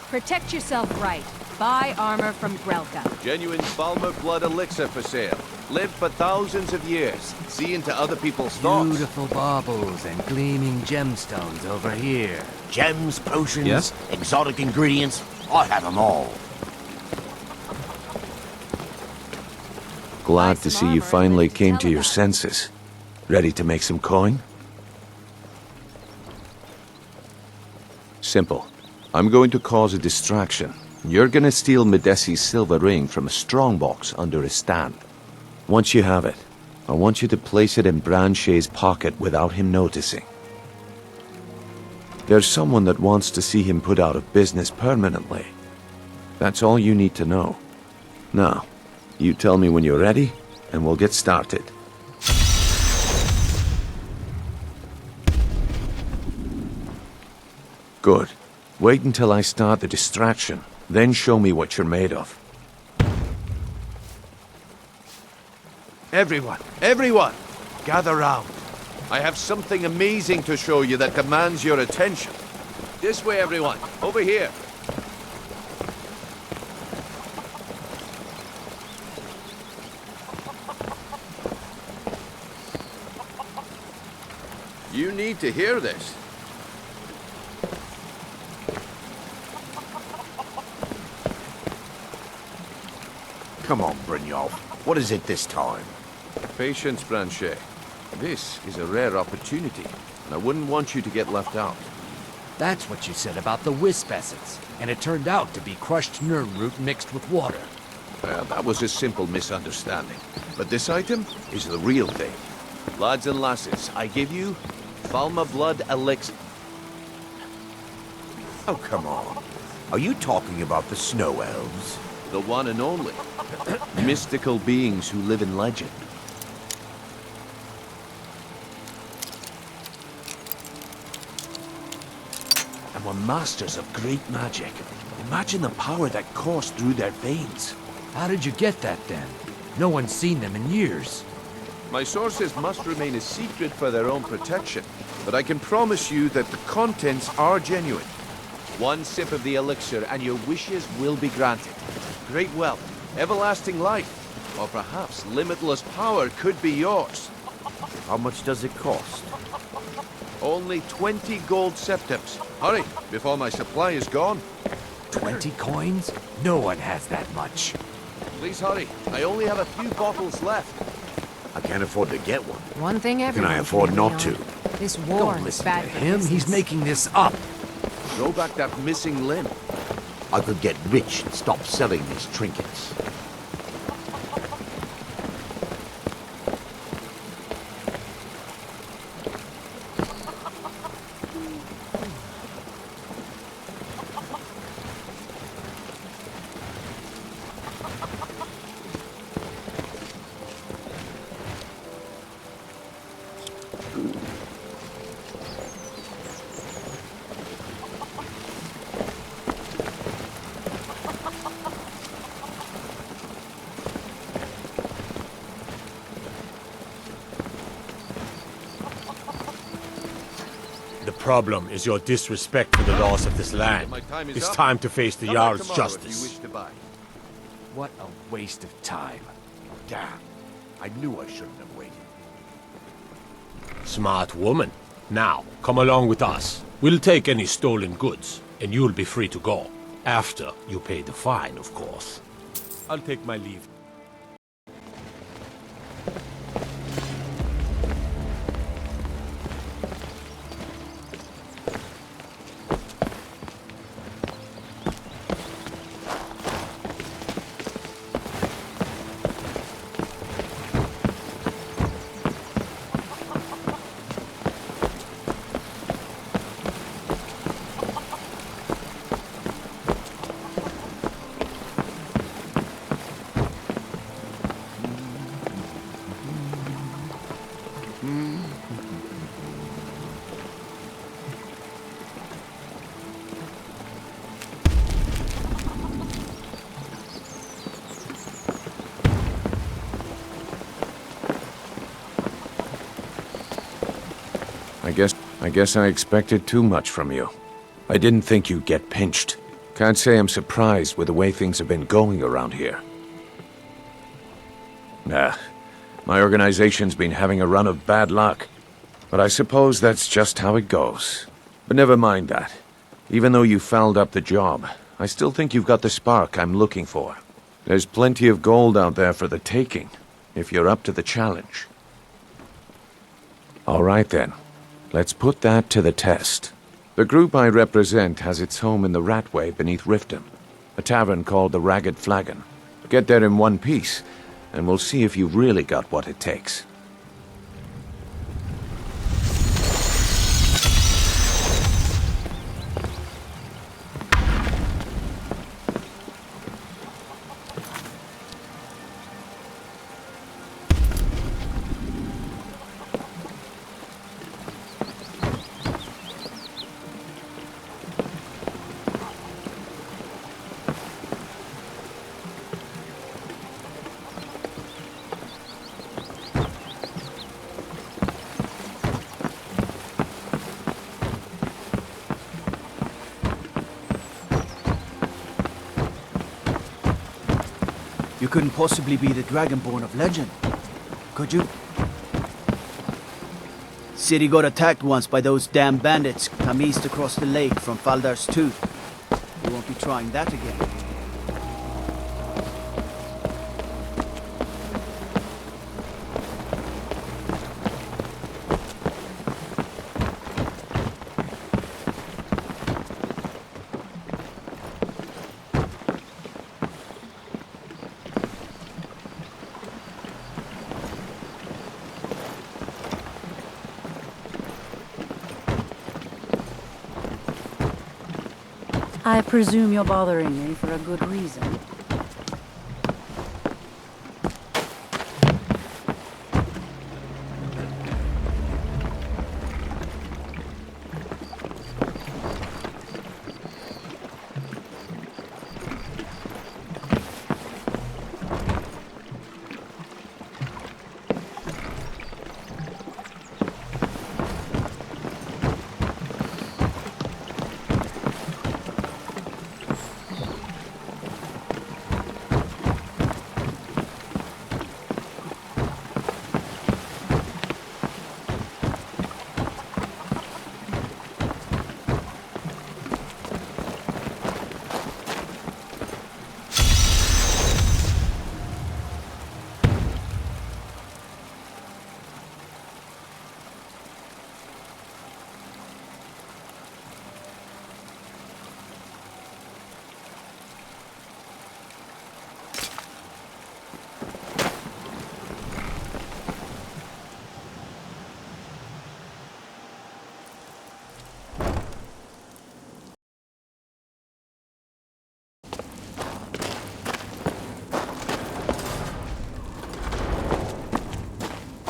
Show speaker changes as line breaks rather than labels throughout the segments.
Protect yourself right. Buy armor from Grelka.
Genuine Falmer blood elixir for sale. Live for thousands of years. See into other people's thoughts.
Beautiful baubles and gleaming gemstones over here.
Gems, potions,
Yes?
exotic ingredients. I have them all.
Glad to see you finally came to your senses. Ready to make some coin? Simple. I'm going to cause a distraction. You're gonna steal Medesi's silver ring from a strongbox under his stand. Once you have it, I want you to place it in Branche's pocket without him noticing. There's someone that wants to see him put out of business permanently. That's all you need to know. Now, you tell me when you're ready, and we'll get started. Good. Wait until I start the distraction, then show me what you're made of.
Everyone, gather round. I have something amazing to show you that demands your attention. This way, everyone. Over here. You need to hear this.
Come on, Brynjolf. What is it this time?
Patience, Branche. This is a rare opportunity, and I wouldn't want you to get left out.
That's what you said about the wisp essence, and it turned out to be crushed nerve root mixed with water.
Well, that was a simple misunderstanding. But this item is the real thing. Lads and lasses, I give you Falmer blood elixir.
Oh, come on. Are you talking about the snow elves?
The one and only. Mystical beings who live in legend. And were masters of great magic. Imagine the power that coursed through their veins.
How did you get that then? No one's seen them in years.
My sources must remain a secret for their own protection, but I can promise you that the contents are genuine. One sip of the elixir and your wishes will be granted. Great wealth, everlasting life, or perhaps limitless power could be yours.
How much does it cost?
Only 20 gold septims. Hurry, before my supply is gone.
20 coins? No one has that much.
Please hurry, I only have a few bottles left.
I can't afford to get one.
One thing
Can
everyone
I afford
can
not
agree
to?
on. This war
Don't
is
listen
bad
to
for
him. He's
business.
making this up.
Throw back that missing limb.
I could get rich and stop selling these trinkets.
The problem is your disrespect for the laws of this land.
My time is
It's
up.
time to face the
Come back
Jarl's
tomorrow if you
justice.
wish to buy.
What a waste of time.
Damn. I knew I shouldn't have waited.
Smart woman. Now, come along with us. We'll take any stolen goods, and you'll be free to go. After you pay the fine, of course. I'll take my leave.
I guess I expected too much from you. I didn't think you'd get pinched. Can't say I'm surprised with the way things have been going around here. Nah, my organization's been having a run of bad luck. But I suppose that's just how it goes. But never mind that. Even though you fouled up the job, I still think you've got the spark I'm looking for. There's plenty of gold out there for the taking, if you're up to the challenge. All right then, let's put that to the test. The group I represent has its home in the Ratway beneath Riften, a tavern called the Ragged Flagon. Get there in one piece, and we'll see if you've really got what it takes.
You couldn't possibly be the Dragonborn of legend, could you? City got attacked once by those damn bandits come east across the lake from Faldar's Tooth. You won't be trying that again.
I presume you're bothering me for a good reason.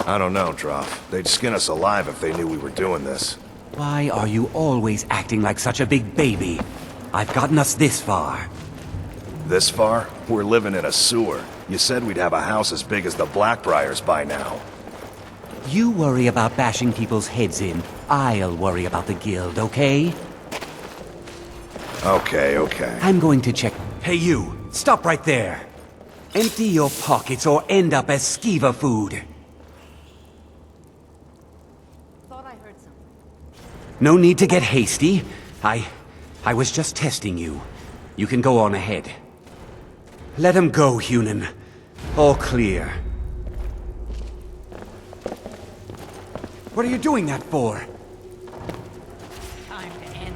I don't know, Droff. They'd skin us alive if they knew we were doing this.
Why are you always acting like such a big baby? I've gotten us this far.
This far? We're living in a sewer. You said we'd have a house as big as the Blackbriars by now.
You worry about bashing people's heads in. I'll worry about the guild, okay?
Okay.
I'm going to check. Hey you, stop right there. Empty your pockets or end up as skeever food.
Thought I heard something.
No need to get hasty. I was just testing you. You can go on ahead. Let him go, Hunan. All clear. What are you doing that for?
Time to end.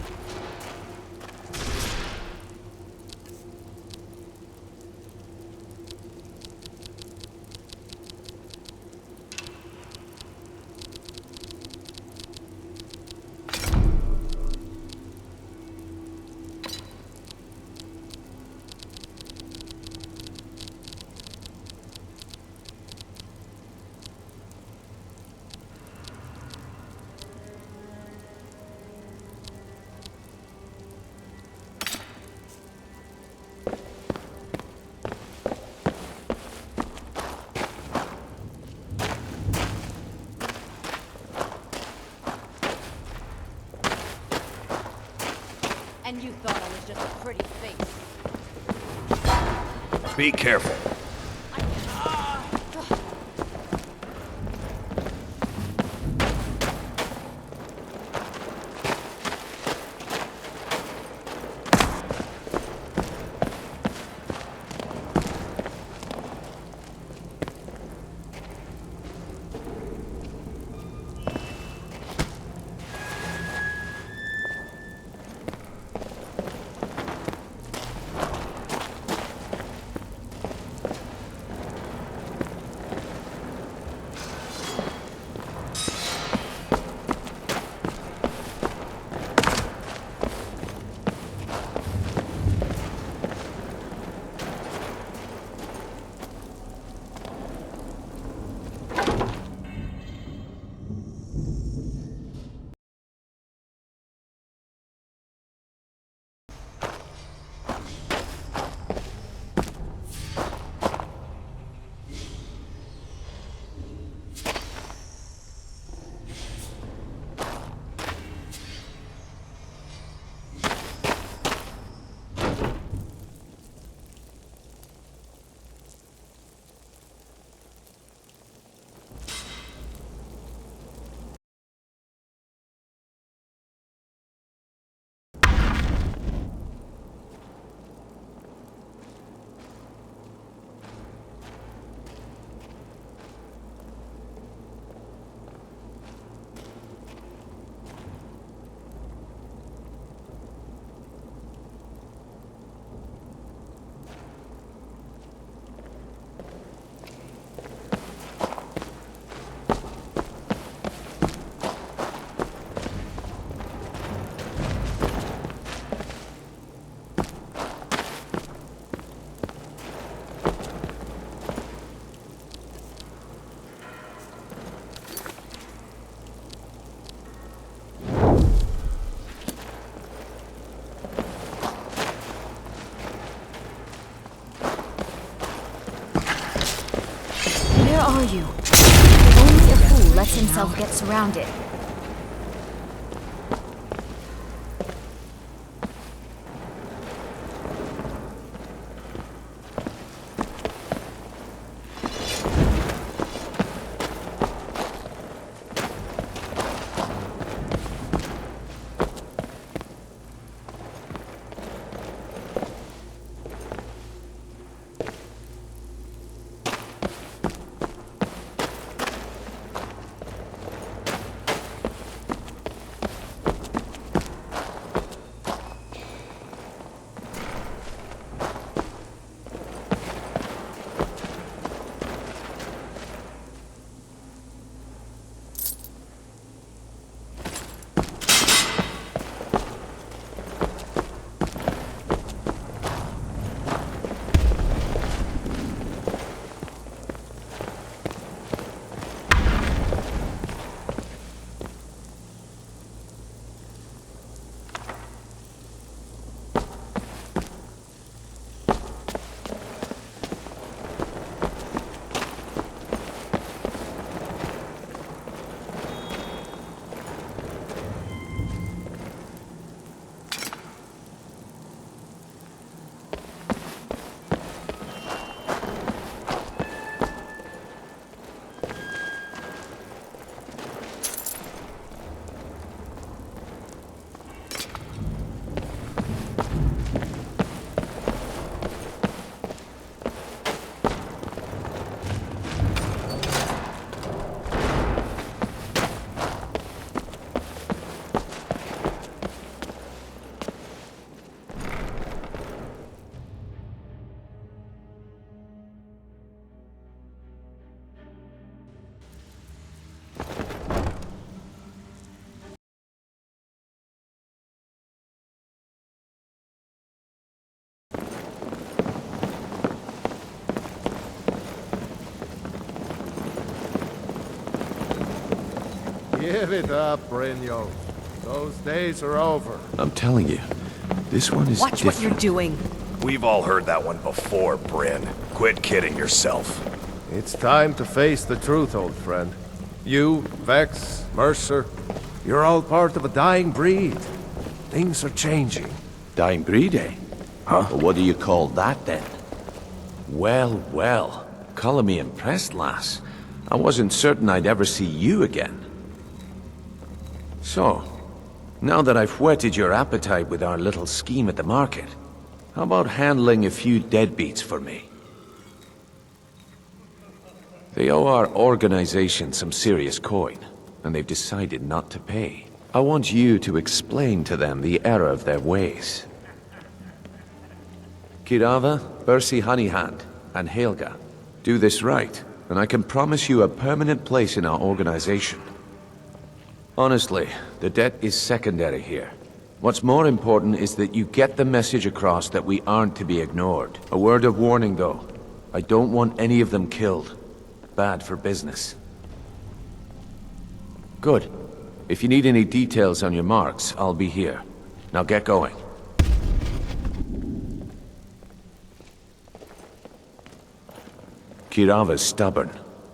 And you thought I was just a pretty face.
Be careful.
Where are you? Only a fool lets himself get surrounded.
Give it up, Brynjo. Those days are over.
I'm telling you, this one is
Watch what you're
different.
doing.
We've all heard that one before, Bryn. Quit kidding yourself.
It's time to face the truth, old friend. You, Vex, Mercer, you're all part of a dying breed. Things are changing.
Dying breed, eh?
Huh?
Well, what do you call that, then? Well, well. Colour me impressed, lass. I wasn't certain I'd ever see you again. So, now that I've whetted your appetite with our little scheme at the market, how about handling a few deadbeats for me? They owe our organization some serious coin, and they've decided not to pay. I want you to explain to them the error of their ways. Kirava, Bersi Honeyhand, and Helga. Do this right, and I can promise you a permanent place in our organization. Honestly, the debt is secondary here. What's more important is that you get the message across that we aren't to be ignored. A word of warning, though. I don't want any of them killed. Bad for business. Good. If you need any details on your marks, I'll be here. Now get going. Kirava's stubborn,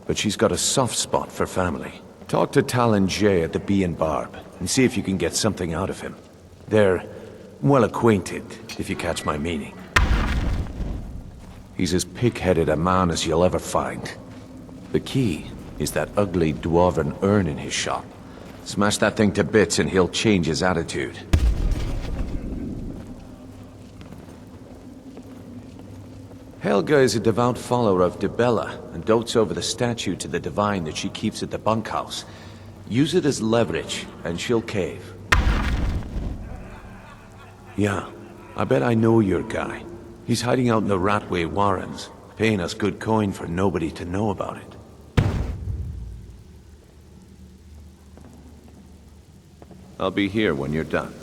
but she's got a soft spot for family. Talk to Talon Jay at the Bee and Barb, and see if you can get something out of him. They're well acquainted, if you catch my meaning. He's as pig-headed a man as you'll ever find. The key is that ugly dwarven urn in his shop. Smash that thing to bits and he'll change his attitude. Helga is a devout follower of Dibella and dotes over the statue to the divine that she keeps at the bunkhouse. Use it as leverage and she'll cave. Yeah, I bet I know your guy. He's hiding out in the Ratway Warrens, paying us good coin for nobody to know about it. I'll be here when you're done.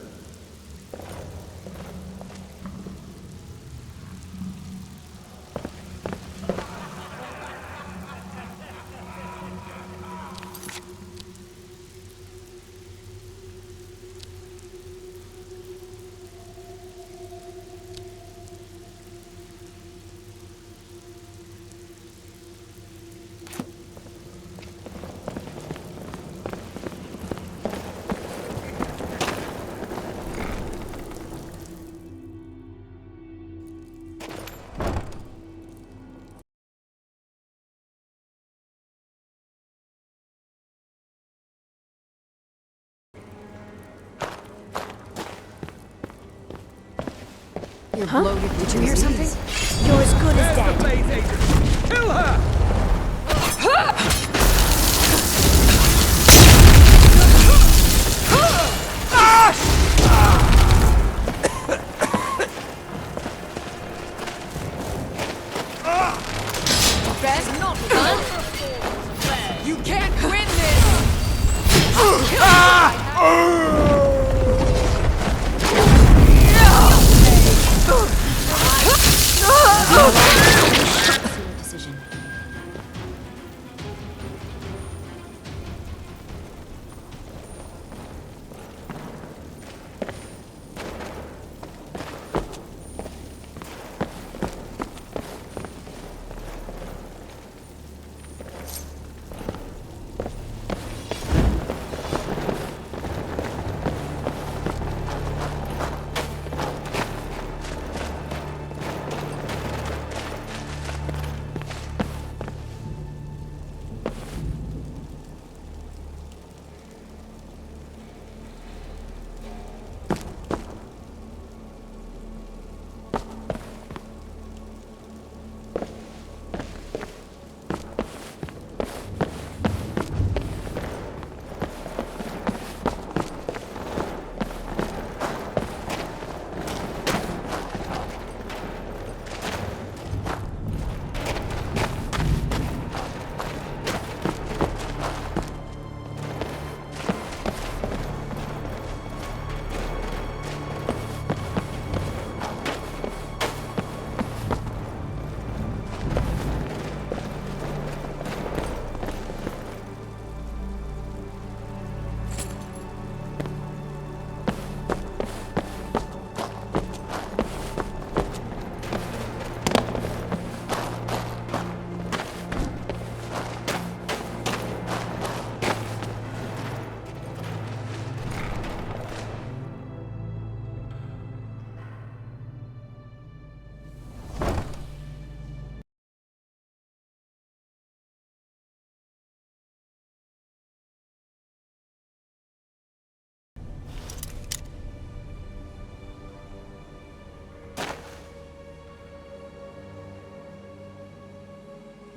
Huh? Did you hear something? You're as good as dead.
Kill her!
Best not done. You can't win this!
Decision.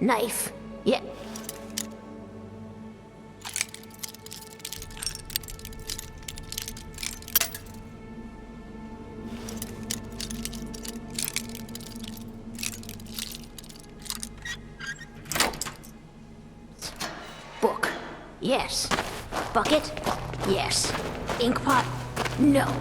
knife. Yeah. Book. Yes. Bucket. Yes. Inkpot. No.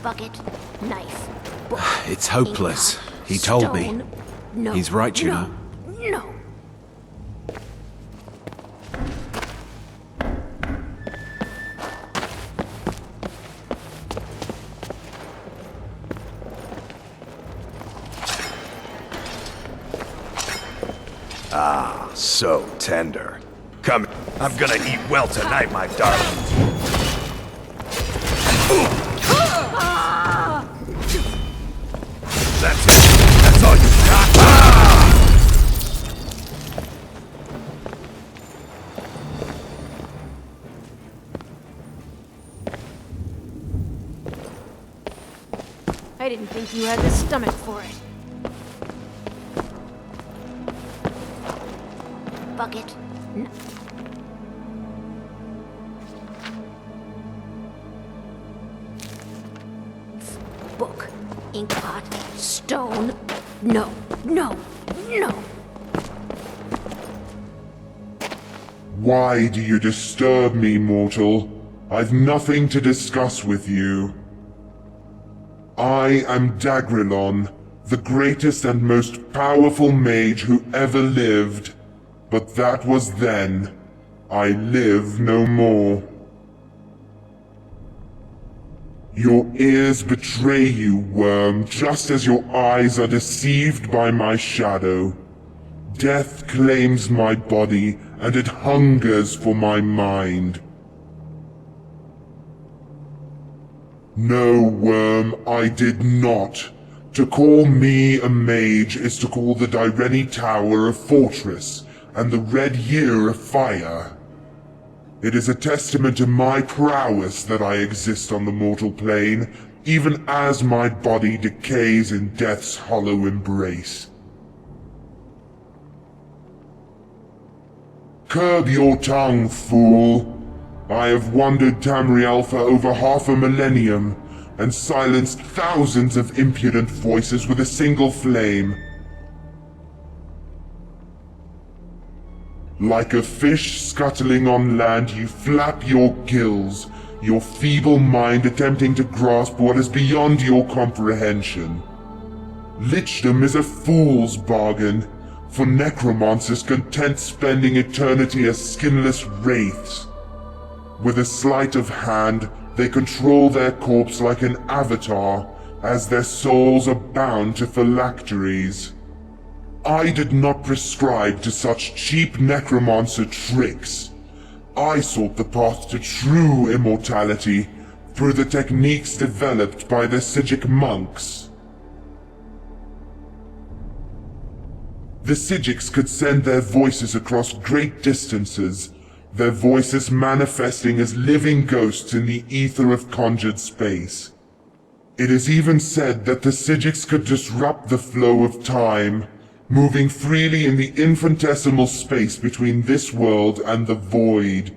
Bucket, knife, book,
It's hopeless.
inkpot,
He told me.
stone. No.
He's right, you
no,
know.
No.
Ah, so tender. Come, I'm gonna eat well tonight, my darling. That's it. That's all you got.
I didn't think you had the stomach for it. Bucket. Book. Inkpot. Stone. No. No. No.
Why do you disturb me, mortal? I've nothing to discuss with you. I am Dagrilon, the greatest and most powerful mage who ever lived. But that was then. I live no more. Your ears betray you, worm, just as your eyes are deceived by my shadow. Death claims my body, and it hungers for my mind. No, worm, I did not. To call me a mage is to call the Direni Tower a fortress, and the Red Year a fire. It is a testament to my prowess that I exist on the mortal plane, even as my body decays in death's hollow embrace. Curb your tongue, fool. I have wandered Tamriel for over half a millennium, and silenced thousands of impudent voices with a single flame. Like a fish scuttling on land, you flap your gills, your feeble mind attempting to grasp what is beyond your comprehension. Lichdom is a fool's bargain, for necromancers content spending eternity as skinless wraiths. With a sleight of hand, they control their corpse like an avatar, as their souls are bound to phylacteries. I did not prescribe to such cheap necromancer tricks. I sought the path to true immortality through the techniques developed by the Psijic monks. The Psijics could send their voices across great distances, their voices manifesting as living ghosts in the ether of conjured space. It is even said that the Psijics could disrupt the flow of time, moving freely in the infinitesimal space between this world and the void.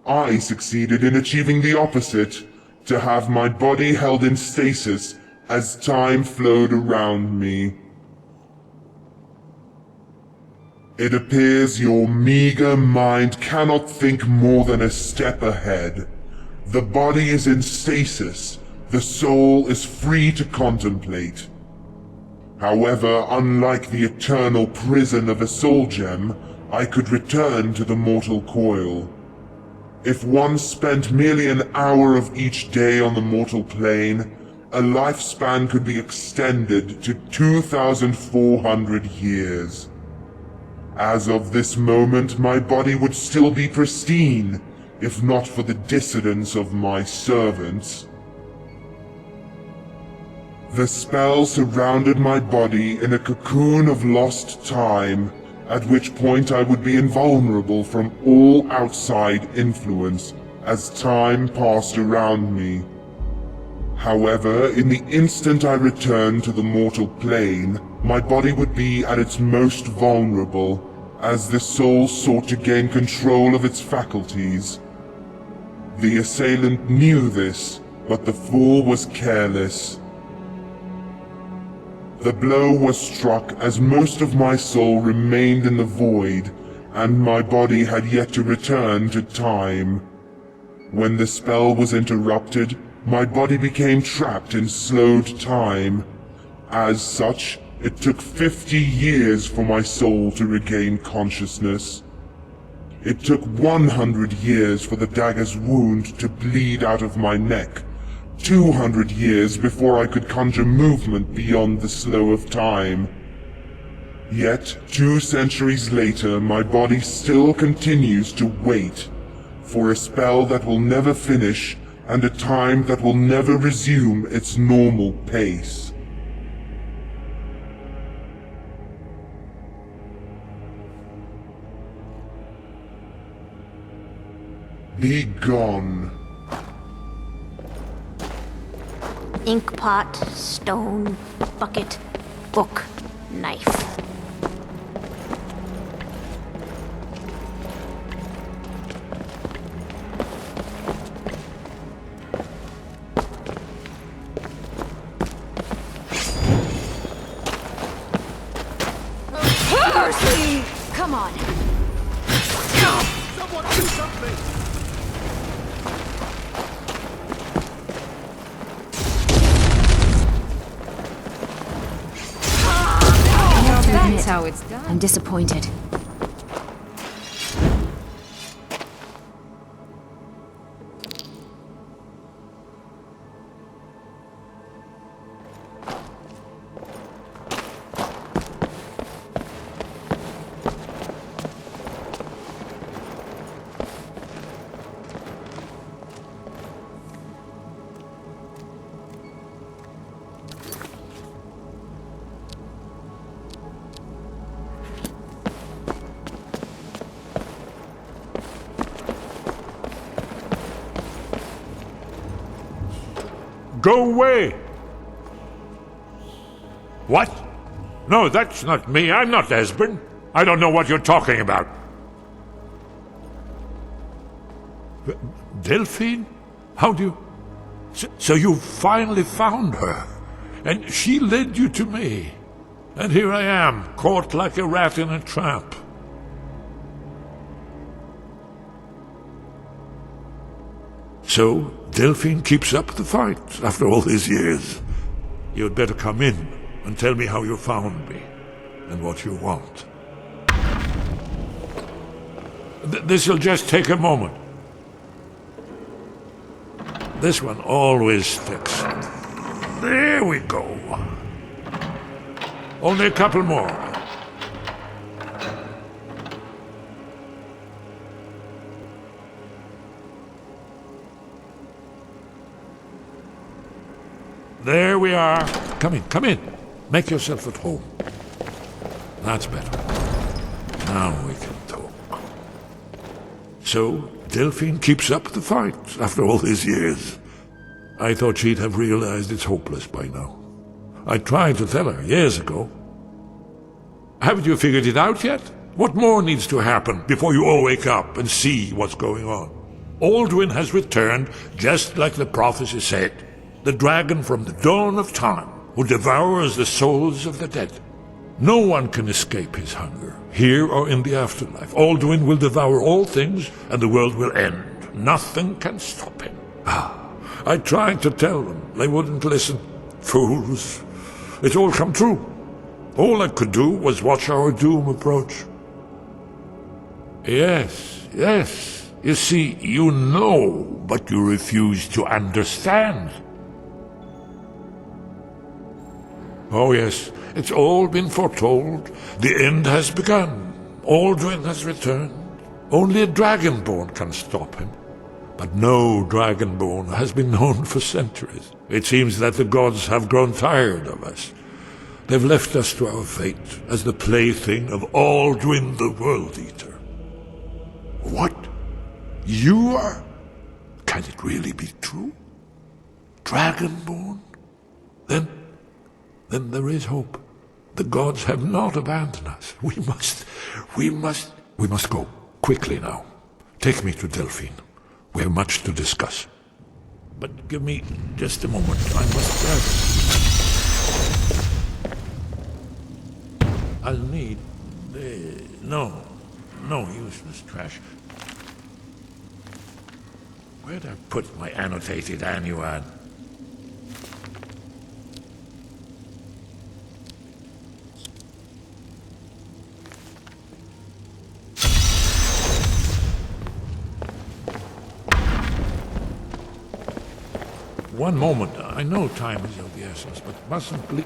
I succeeded in achieving the opposite, to have my body held in stasis as time flowed around me. It appears your meager mind cannot think more than a step ahead. The body is in stasis, the soul is free to contemplate. However, unlike the eternal prison of a soul gem, I could return to the mortal coil. If one spent merely an hour of each day on the mortal plane, a lifespan could be extended to 2,400 years. As of this moment, my body would still be pristine, if not for the dissidence of my servants. The spell surrounded my body in a cocoon of lost time, at which point I would be invulnerable from all outside influence as time passed around me. However, in the instant I returned to the mortal plane, my body would be at its most vulnerable, as the soul sought to gain control of its faculties. The assailant knew this, but the fool was careless. The blow was struck as most of my soul remained in the void, and my body had yet to return to time. When the spell was interrupted, my body became trapped in slowed time. As such, it took 50 years for my soul to regain consciousness. It took 100 years for the dagger's wound to bleed out of my neck. 200 years before I could conjure movement beyond the slow of time. Yet, 2 centuries later, my body still continues to wait for a spell that will never finish and a time that will never resume its normal pace. Be gone.
Inkpot, stone, bucket, book, knife.
Mercy! Come on.
Someone do something!
That's how it's done.
I'm disappointed.
Go away! What? No, that's not me. I'm not Esbern. I don't know what you're talking about. Delphine? How do you... So you finally found her, and she led you to me. And here I am, caught like a rat in a trap. So, Delphine keeps up the fight after all these years. You'd better come in and tell me how you found me, and what you want. This'll just take a moment. This one always sticks. There we go. Only a couple more. There we are. Come in, come in. Make yourself at home. That's better. Now we can talk. So, Delphine keeps up the fight after all these years. I thought she'd have realized it's hopeless by now. I tried to tell her years ago. Haven't you figured it out yet? What more needs to happen before you all wake up and see what's going on? Alduin has returned just like the prophecy said. The dragon from the dawn of time, who devours the souls of the dead. No one can escape his hunger, here or in the afterlife. Alduin will devour all things, and the world will end. Nothing can stop him. I tried to tell them. They wouldn't listen. Fools. It's all come true. All I could do was watch our doom approach. Yes, yes. You see, you know, but you refuse to understand. Oh yes, it's all been foretold. The end has begun. Alduin has returned. Only a dragonborn can stop him. But no dragonborn has been known for centuries. It seems that the gods have grown tired of us. They've left us to our fate as the plaything of Aldwin the World Eater. What? You are? Can it really be true? Dragonborn? Then there is hope. The gods have not abandoned us. We must go. Quickly now. Take me to Delphine. We have much to discuss. But give me just a moment. I must grab it. I'll need... no useless trash. Where'd I put my annotated annuad? One moment. I know time is of the essence, but mustn't leak.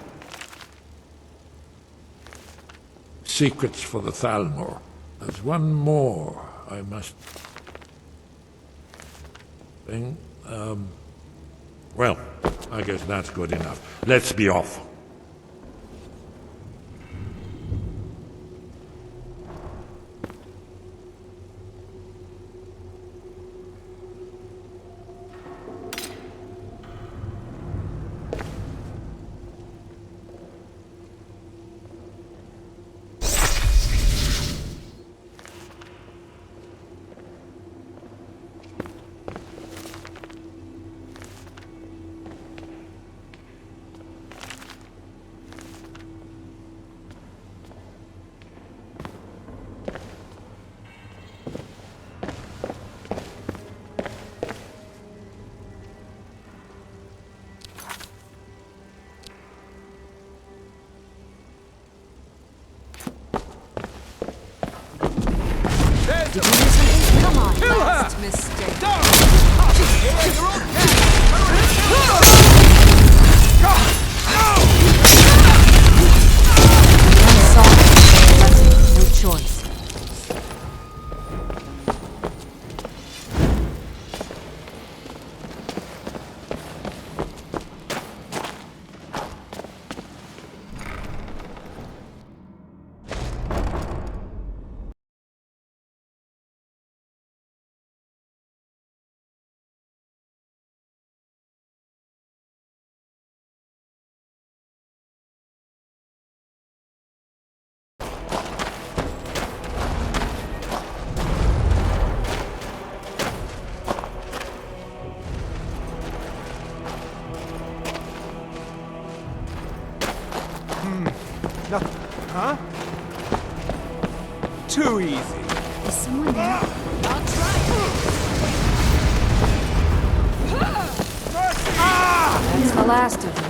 Secrets for the Thalmor. There's one more I must... thing. Well, I guess that's good enough. Let's be off.
Did you do something? Come on,
Last mistake. No choice.
Huh? Too easy.
Is someone there?
I'll try
That's the last of them.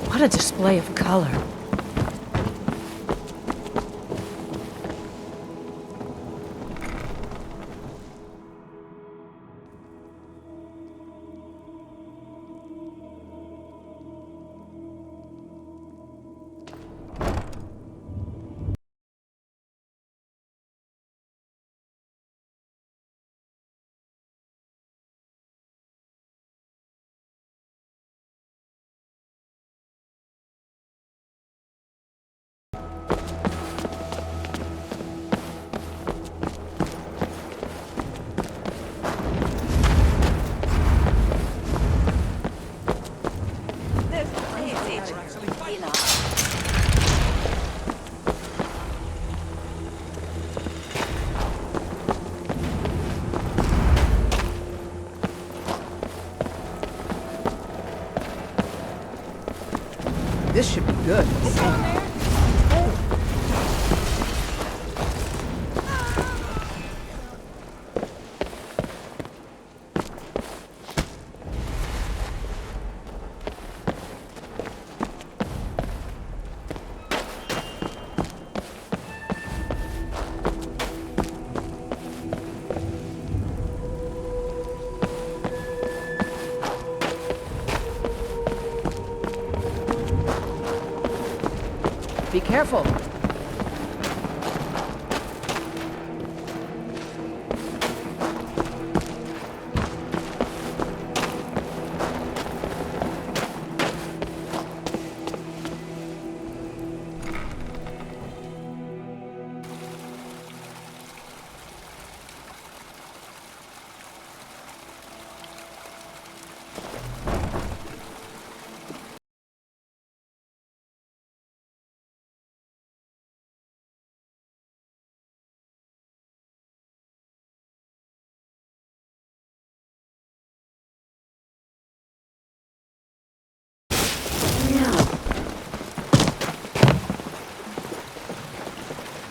What a display of color.
This should be good. Be careful.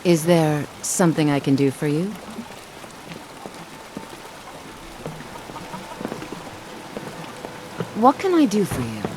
Is there something I can do for you? What can I do for you?